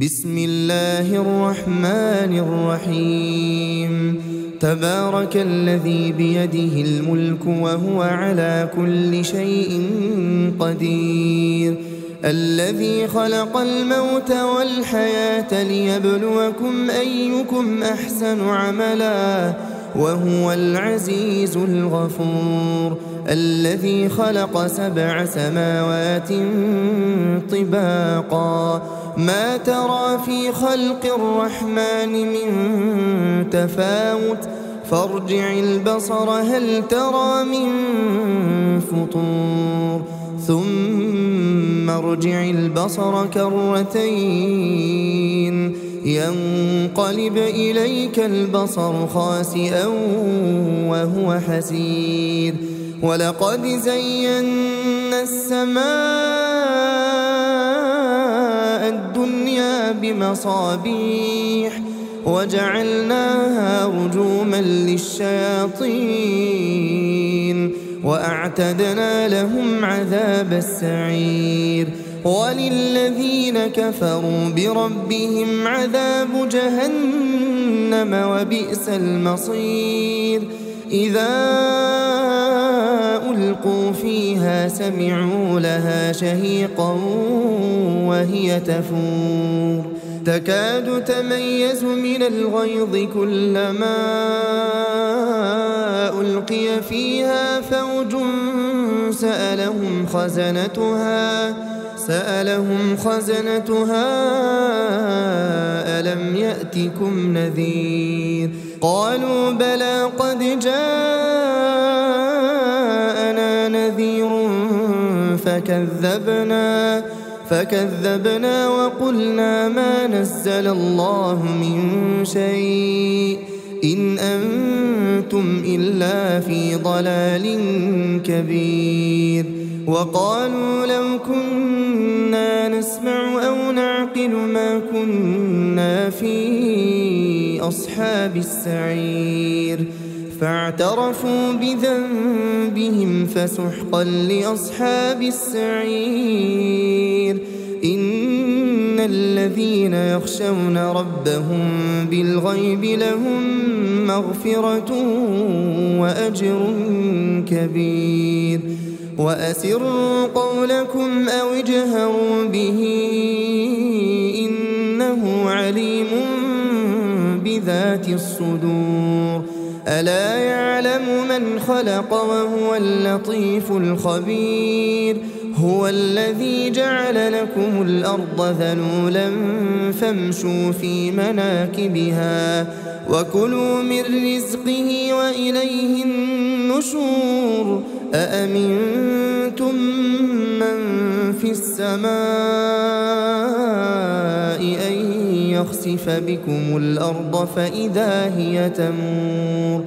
بسم الله الرحمن الرحيم. تبارك الذي بيده الملك وهو على كل شيء قدير، الذي خلق الموت والحياة ليبلوكم أيكم أحسن عملا وهو العزيز الغفور، الذي خلق 7 سماوات طباقا ما ترى في خلق الرحمن من تفاوت فارجع البصر هل ترى من فطور ثم ارجع البصر كرتين ينقلب إليك البصر خاسئا وهو حسير، ولقد زينا السماء الدنيا بمصابيح وجعلناها رجوما للشياطين وأعتدنا لهم عذاب السعير، وللذين كفروا بربهم عذاب جهنم وبئس المصير. إذا ألقوا فيها سمعوا لها شهيقا وهي تفور تكاد تميز من الغيظ كلما ألقي فيها فوج سألهم خزنتها ألم يأتكم نذير؟ قالوا بلى قد جاءنا نذير فكذبنا وقلنا ما نزل الله من شيء إن أنتم إلا في ضلال كبير. وقالوا لو كنا نسمع أو نعقل ما كنا في أصحاب السعير، فاعترفوا بذنبهم فسحقا لأصحاب السعير. إن الذين يخشون ربهم بالغيب لهم مغفرة وأجر كبير. وأسروا قولكم أو اجهروا به إنه عليم بذات الصدور. ألا يعلم من خلق وهو اللطيف الخبير. هو الذي جعل لكم الأرض ذلولا فامشوا في مناكبها وكلوا من رزقه وإليه النشور. أأمنتم من في السماء أن يخسف بكم الأرض فإذا هي تمور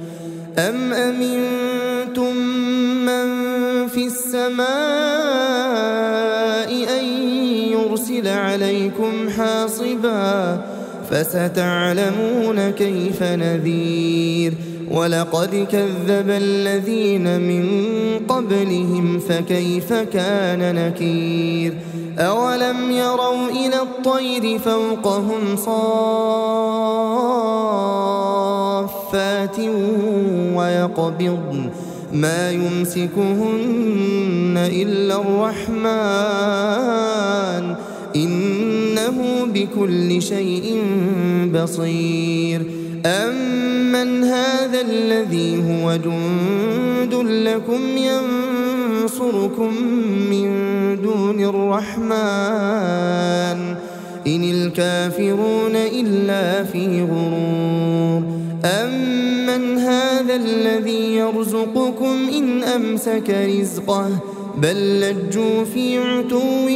أم أمنتم من في السماء أن يرسل عليكم حاصبا فستعلمون كيف نذير. ولقد كذب الذين من قبلهم فكيف كان نكير. أولم يروا إلى الطير فوقهم صافات ويقبضن ما يمسكهن إلا الرحمن إنه بكل شيء بصير. أمن هذا الذي هو جند لكم ينصركم من دون الرحمن إن الكافرون إلا في غرور. أمن هذا الذي يرزقكم إن أمسك رزقه بل لجوا في عتو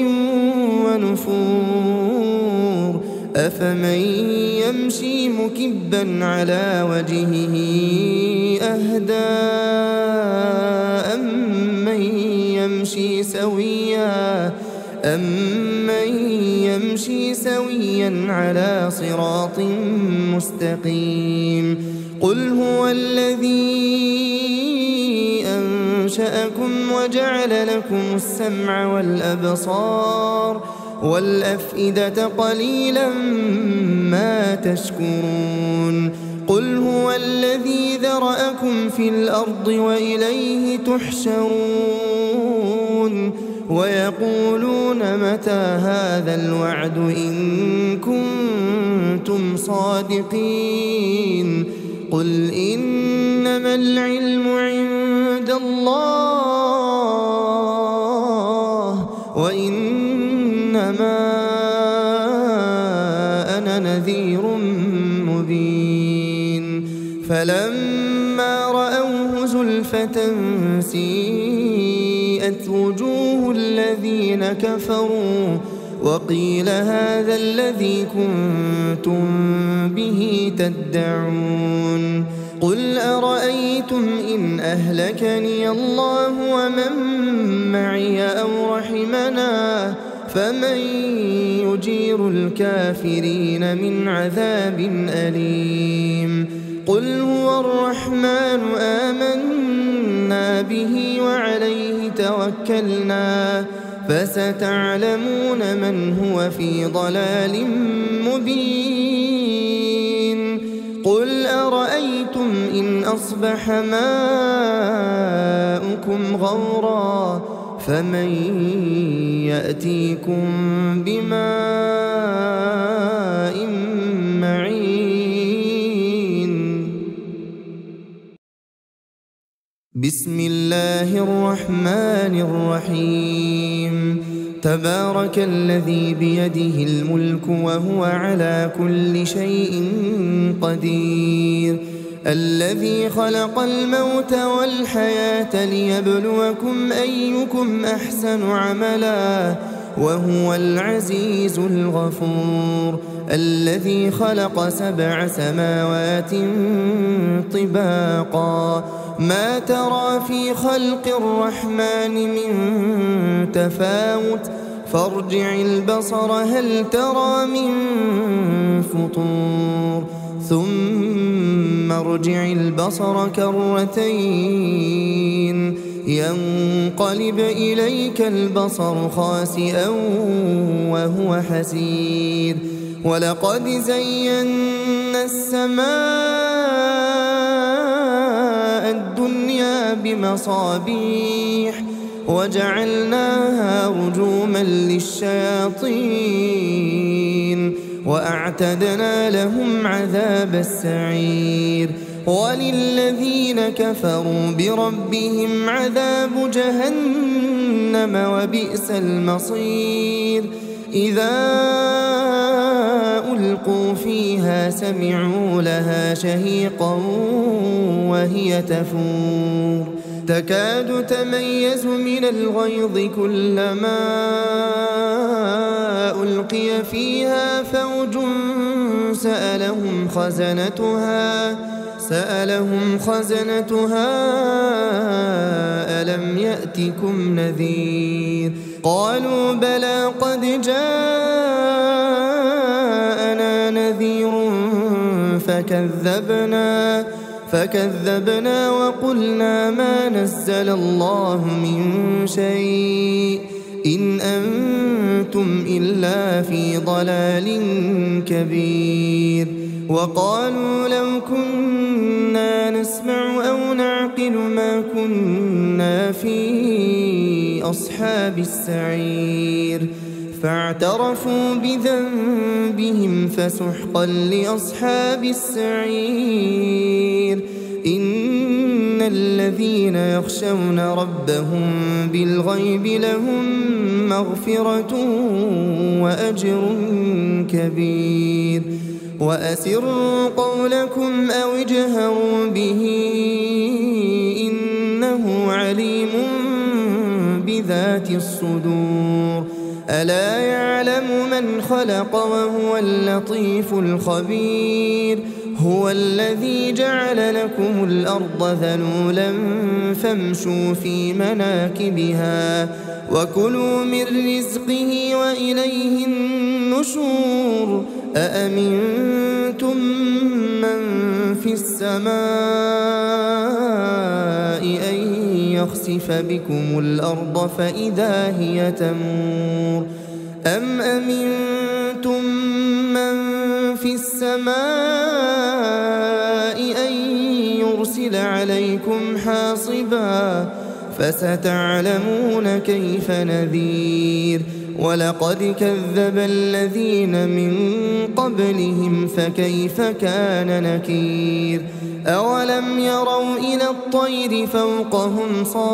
ونفور. أفمن يمشي مكبا على وجهه أهدى أمن يمشي سويا على صراط مستقيم. قل هو الذي أنشأكم وجعل لكم السمع والأبصار والأفئدة قليلا ما تشكرون قل هو الذي ذرأكم في الأرض وإليه تحشرون ويقولون متى هذا الوعد إن كنتم صادقين قل إنما العلم عند الله وإنما أنا نذير مبين فلما رأوه زلفة سيئت وجوه الذين كفروا وقيل هذا الذي كنتم به تدعون قل أرأيتم إن أهلكني الله ومن معي أو رحمنا فمن يجير الكافرين من عذاب أليم قل هو الرحمن آمنا به وعليه توكلنا فستعلمون من هو في ضلال مبين قل أرأيتم إن أصبح ماؤكم غورا فمن يأتيكم بماء معين بسم الله الرحمن الرحيم تبارك الذي بيده الملك وهو على كل شيء قدير الذي خلق الموت والحياة ليبلوكم أيكم أحسن عملا وهو العزيز الغفور الذي خلق 7 سماوات طباقا ما ترى في خلق الرحمن من تفاوت فارجع البصر هل ترى من فطور ثم ارجع البصر كرتين ينقلب إليك البصر خاسئا وهو حسير ولقد زينا السماء الدنيا بمصابيح وجعلناها رجوما للشياطين وأعتدنا لهم عذاب السعير وللذين كفروا بربهم عذاب جهنم وبئس المصير إذا ألقوا فيها سمعوا لها شهيقا وهي تفور تكاد تميز من الغيظ كلما ألقي فيها فوج سألهم خزنتها ألم يأتكم نذير قالوا بلى قد جاءنا نذير فكذبنا وقلنا ما نزل الله من شيء إن أنتم إلا في ضلال كبير وقالوا لو كنا نسمع أو نعقل ما كنا في أصحاب السعير فاعترفوا بذنبهم فسحقا لأصحاب السعير إن الذين يخشون ربهم بالغيب لهم مغفرة وأجر كبير وأسروا قولكم أو اجهروا به إنه عليم بذات الصدور ألا يعلم من خلق وهو اللطيف الخبير هو الذي جعل لكم الأرض ذلولا فامشوا في مناكبها وكلوا من رزقه وإليه النشور أأمنتم من في السماء أن يخسف بكم الأرض فإذا هي تمور أم أمنتم من في السماء أن يرسل عليكم حاصبا فستعلمون كيف نذير ولقد كذب الذين من قبلهم فكيف كان نكير أولم يروا إلى الطير فوقهم صافات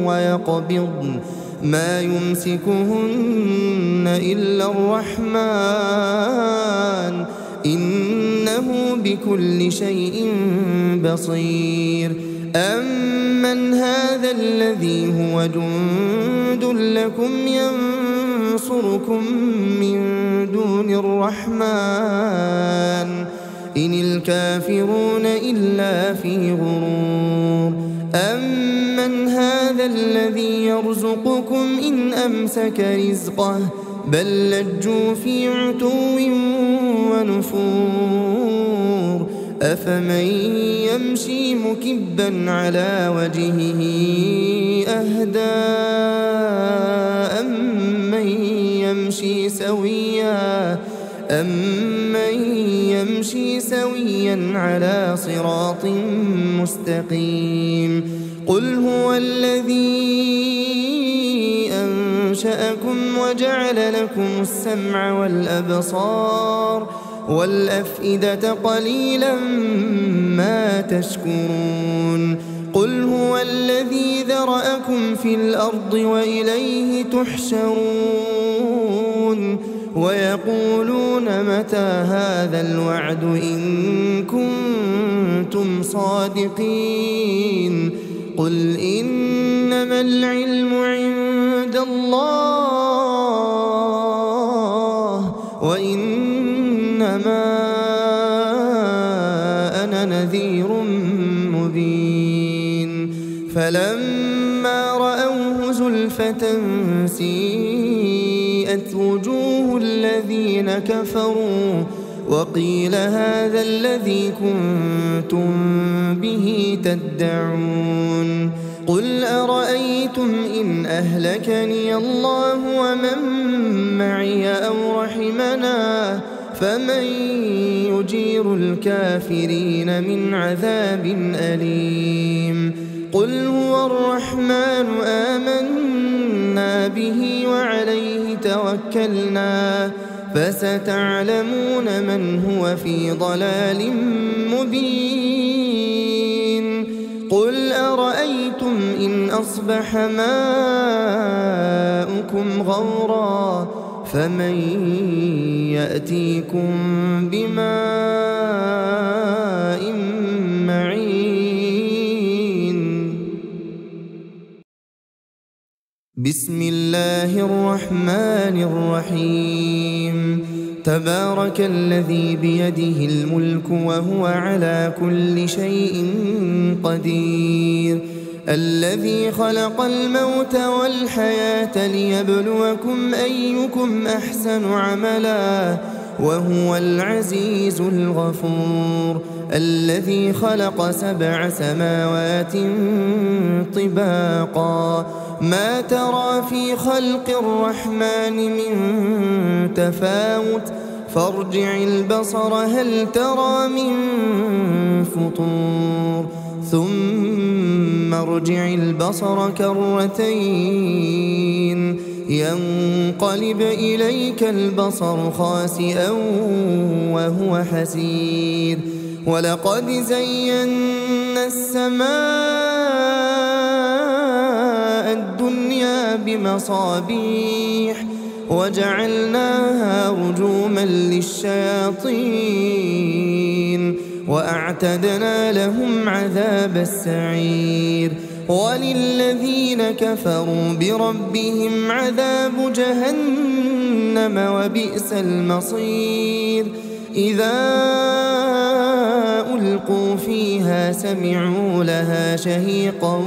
ويقبضن ما يمسكهن إلا الرحمن إنه بكل شيء بصير أمن هذا الذي هو جند لكم ينصركم من دون الرحمن إن الكافرون إلا في غرور أمن هذا الذي يرزقكم إن أمسك رزقه بل لجوا في عتو ونفور أفمن يمشي مكبا على وجهه أهدى أمن يمشي سويا على صراط مستقيم قل هو الذي أنشأكم وجعل لكم السمع والأبصار والأفئدة قليلا ما تشكرون قل هو الذي ذرأكم في الأرض وإليه تحشرون ويقولون متى هذا الوعد إن كنتم صادقين قل إنما العلم عند الله وإنما أنا نذير مبين فلما رأوه زلفة سيئت وجوه الذين كفروا وقيل هذا الذي كنتم به تدعون قل أرأيتم إن أهلكني الله ومن معي أو رحمنا فمن يجير الكافرين من عذاب أليم قل هو الرحمن آمنا به وعليه توكلنا فستعلمون من هو في ضلال مبين قل أرأيتم إن أصبح ماؤكم غورا فمن يأتيكم بماء معين بسم الله الرحمن الرحيم تبارك الذي بيده الملك وهو على كل شيء قدير الذي خلق الموت والحياة ليبلوكم أيكم أحسن عملا وهو العزيز الغفور الذي خلق 7 سماوات طباقا ما ترى في خلق الرحمن من تفاوت فارجع البصر هل ترى من فطور ثم ارجع البصر كرتين ينقلب إليك البصر خاسئا وهو حسير ولقد زينا السماء الدنيا بمصابيح وجعلناها رجوما للشياطين وأعتدنا لهم عذاب السعير وللذين كفروا بربهم عذاب جهنم وبئس المصير إذا ألقوا فيها سمعوا لها شهيقا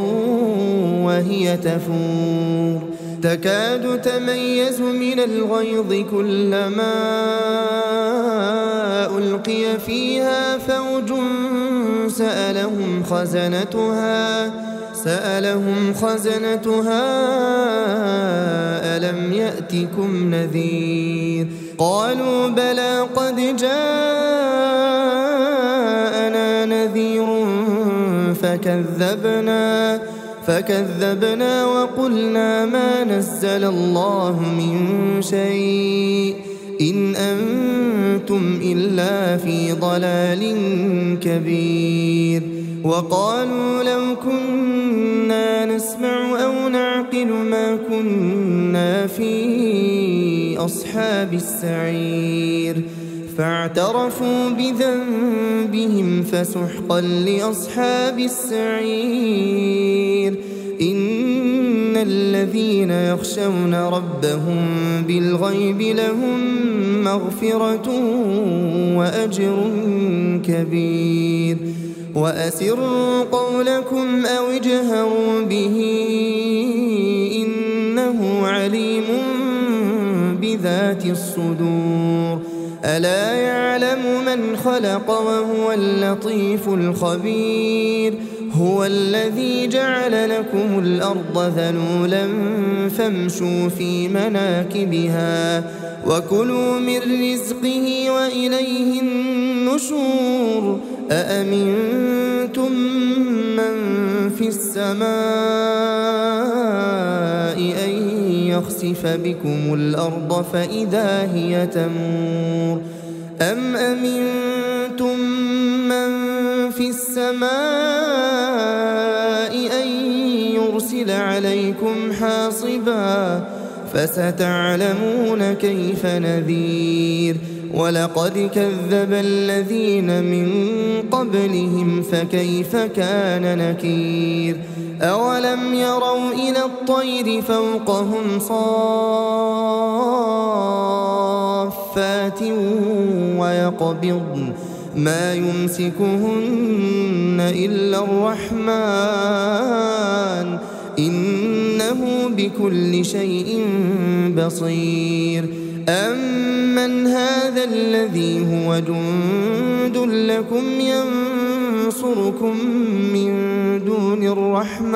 وهي تفور تكاد تميز من الغيظ كلما ألقي فيها فوج سألهم خزنتها ألم يأتكم نذير قالوا بلى قد جاءنا نذير فكذبنا وقلنا ما نزل الله من شيء إن أنتم إلا في ضلال كبير وقالوا لو كنا نسمع أو نعقل ما كنا في أصحاب السعير فاعترفوا بذنبهم فسحقا لأصحاب السعير إن الذين يخشون ربهم بالغيب لهم مغفرة وأجر كبير وأسروا قولكم أو اجهروا به إنه عليم بذات الصدور ألا يعلم من خلق وهو اللطيف الخبير هو الذي جعل لكم الأرض ذلولا فامشوا في مناكبها وكلوا من رزقه وإليه النشور أأمنتم من في السماء أن يخسف بكم الأرض فإذا هي تمور أم أمنتم من في السماء أن يرسل عليكم حاصبا فستعلمون كيف نذير ولقد كذب الذين من قبلهم فكيف كان نكير أولم يروا إلى الطير فوقهم صافات ويقبضن ما يمسكهن إلا الرحمن إنه بكل شيء بصير أمن هذا الذي هو جند لكم ينصركم من دون الرحمن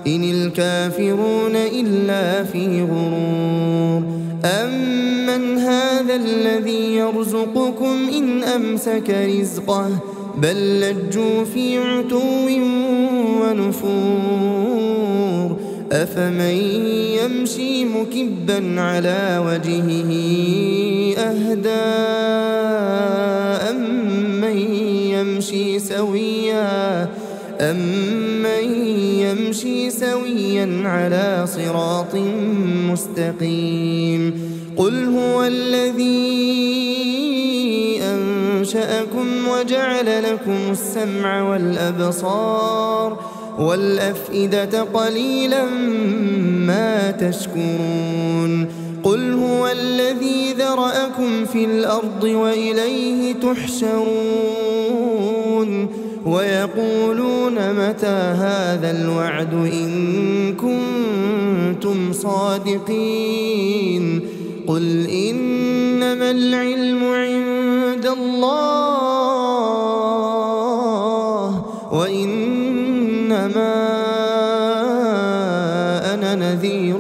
إن الكافرون إلا في غرور أمن هذا الذي يرزقكم إن أمسك رزقه بل لجوا في عتو ونفور أفمن يمشي مكبا على وجهه أهدى أمن يمشي سويا على صراط مستقيم قل هو الذي أنشأكم وجعل لكم السمع والأبصار والأفئدة قليلا ما تشكرون قل هو الذي ذرأكم في الأرض وإليه تحشرون ويقولون متى هذا الوعد إن كنتم صادقين قل إنما العلم عند الله وإنما أنا نذير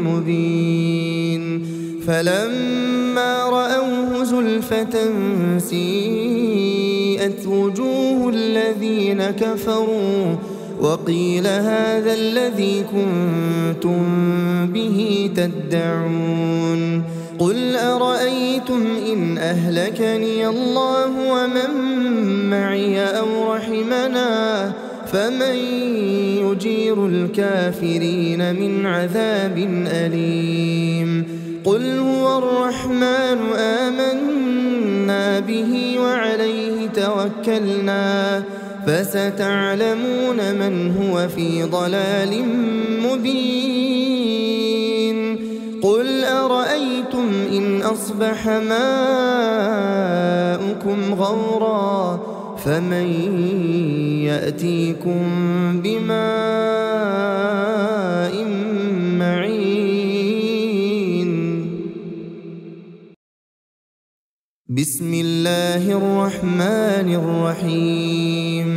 مبين فلما رأوه زلفة سيئت وجوه الذين كفروا وقيل هذا الذي كنتم به تدعون قل أرأيتم إن أهلكني الله ومن معي أو رحمنا فمن يجير الكافرين من عذاب أليم قل هو الرحمن آمنا به وعليه توكلنا فستعلمون من هو في ضلال مبين قل أرأيتم إن أصبح ماؤكم غورا فمن يأتيكم بماء معين بسم الله الرحمن الرحيم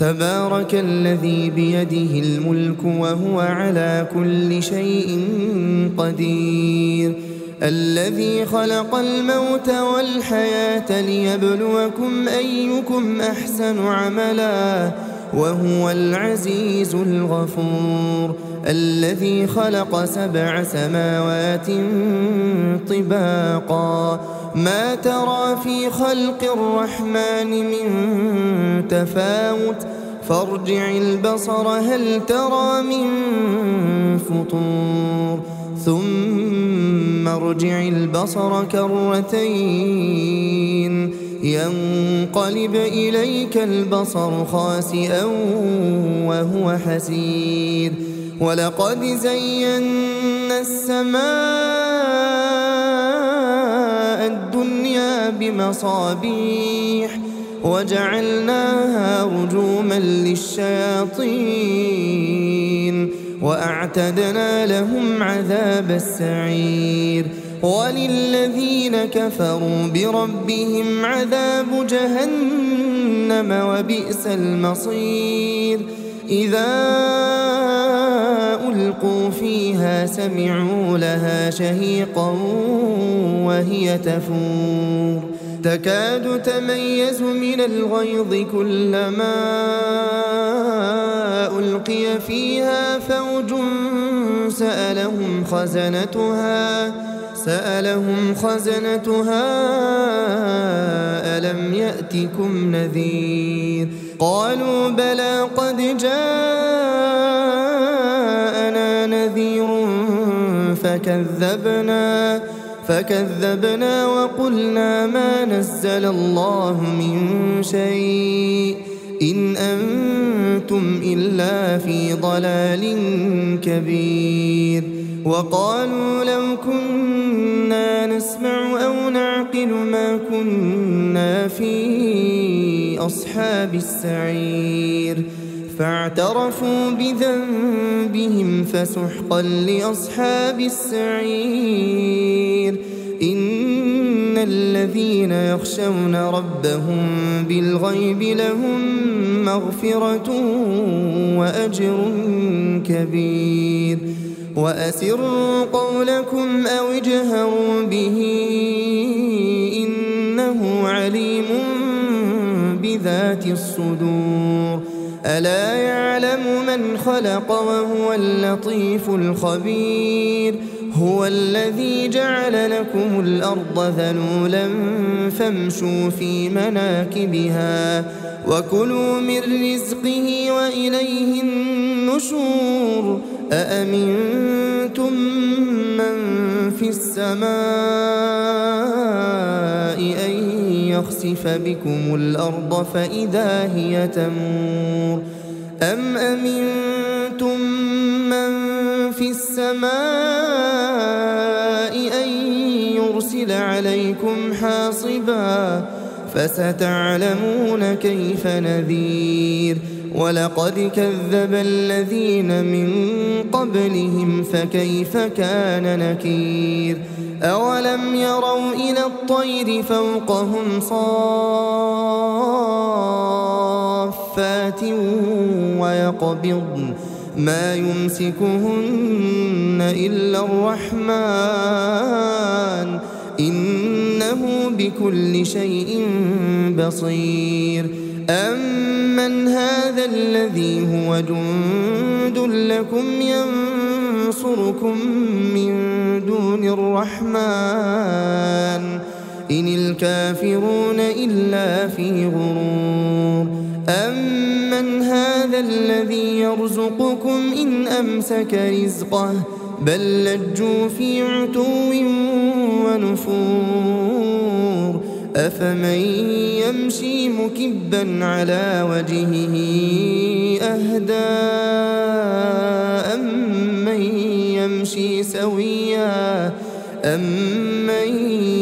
تبارك الذي بيده الملك وهو على كل شيء قدير الذي خلق الموت والحياة ليبلوكم أيكم أحسن عملا وهو العزيز الغفور الذي خلق 7 سماوات طباقا ما ترى في خلق الرحمن من تفاوت فارجع البصر هل ترى من فطور ثم ارجع البصر كرتين ينقلب إليك البصر خاسئا وهو حسير ولقد زينا السماء الدنيا بمصابيح وجعلناها رجوما للشياطين وأعتدنا لهم عذاب السعير وللذين كفروا بربهم عذاب جهنم وبئس المصير إذا ألقوا فيها سمعوا لها شهيقا وهي تفور تكاد تميز من الغيظ كلما ألقي فيها فوج سألهم خزنتها ألم يأتكم نذير قالوا بلى قد جاءنا نذير فكذبنا وقلنا ما نزل الله من شيء إن أنتم إلا في ضلال كبير وقالوا لو كنا نسمع أو نعقل ما كنا في أصحاب السعير فاعترفوا بذنبهم فسحقا لأصحاب السعير إن الذين يخشون ربهم بالغيب لهم مغفرة وأجر كبير وأسروا قولكم أو اجهروا به إنه عليم بذات الصدور ألا يعلم من خلق وهو اللطيف الخبير هو الذي جعل لكم الأرض ذلولا فامشوا في مناكبها وكلوا من رزقه وإليه النشور أأمنتم من في السماء أن يخسف بكم الأرض فإذا هي تمور أم أمنتم من في السماء أن يرسل عليكم حاصبا فستعلمون كيف نذير ولقد كذب الذين من قبلهم فكيف كان نكير أولم يروا إلى الطير فوقهم صافات ويقبضن ما يمسكهن إلا الرحمن إنه بكل شيء بصير أمن هذا الذي هو جند لكم ينصركم من دون الرحمن إن الكافرون إلا في غرور أمن هذا الذي يرزقكم إن أمسك رزقه بل لجوا في عتو ونفور أفمن يمشي مكبا على وجهه أهدى أمن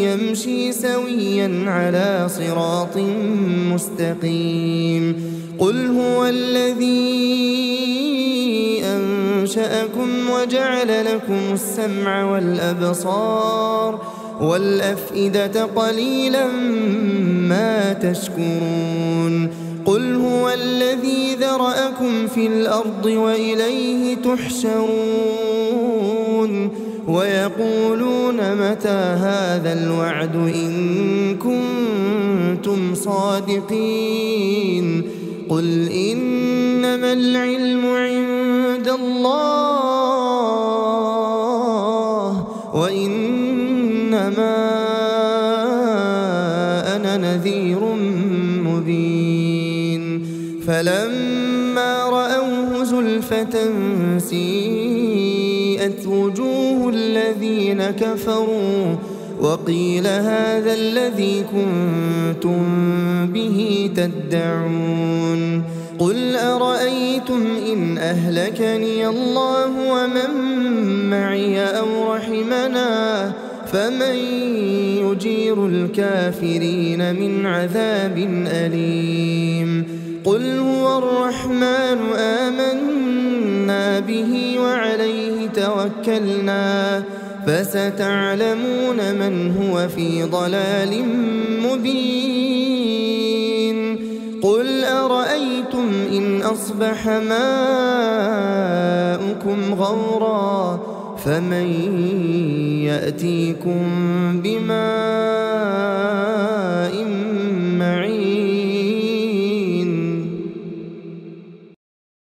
يمشي سويا على صراط مستقيم قل هو الذي أنشأكم وجعل لكم السمع والأبصار والأفئدة قليلا ما تشكرون قل هو الذي ذرأكم في الأرض وإليه تحشرون ويقولون متى هذا الوعد إن كنتم صادقين قل إنما العلم عند الله وإنما أنا نذير مبين فلما رأوه زلفة سيئت وجوه الذين كفروا وقيل هذا الذي كنتم به تدعون قل أرأيتم إن أهلكني الله ومن معي أو رحمنا فمن يجير الكافرين من عذاب أليم قل هو الرحمن آمنا به وعليه توكلنا فستعلمون من هو في ضلال مبين قل أرأيتم إن أصبح ماؤكم غورا فمن يأتيكم بماء